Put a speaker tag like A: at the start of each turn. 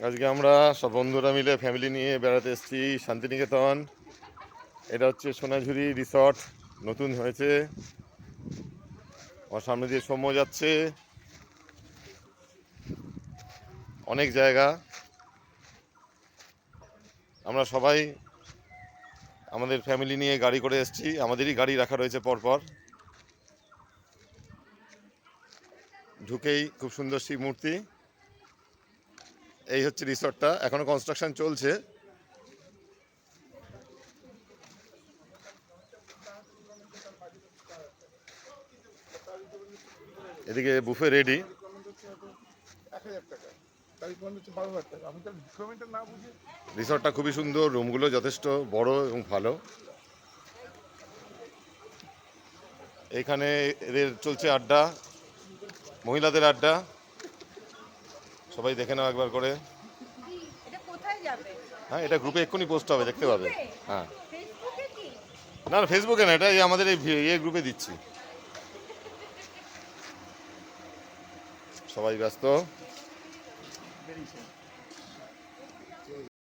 A: আজকে আমরা সব বন্ধুরা মিলে ফ্যামিলি নিয়ে বেড়াতে এসেছি শান্তিনিকেতন। এটা হচ্ছে সোনাঝুরি রিসর্ট, নতুন হয়েছে। আমার সামনে দিয়ে সময় যাচ্ছে, অনেক জায়গা। আমরা সবাই আমাদের ফ্যামিলি নিয়ে গাড়ি করে এসেছি, আমাদেরই গাড়ি রাখা রয়েছে পরপর। ঢুকেই খুব সুন্দর শিব মূর্তি। এই হচ্ছে রিসর্টটা, এখনো কনস্ট্রাকশন চলছে। এদিকে বুফে রেডি। রিসর্টটা খুবই সুন্দর, রুমগুলো যথেষ্ট বড় এবং ভালো। এইখানে এদের চলছে আড্ডা, মহিলাদের আড্ডা। সবাই দেখে নাও একবার করে। হ্যাঁ, এটা গ্রুপে এক্ষুনি পোস্ট হবে, দেখতে পাবে। হ্যাঁ, না না, ফেসবুকে না, এটা আমাদের এই গ্রুপে দিচ্ছি। সবাই ব্যস্ত।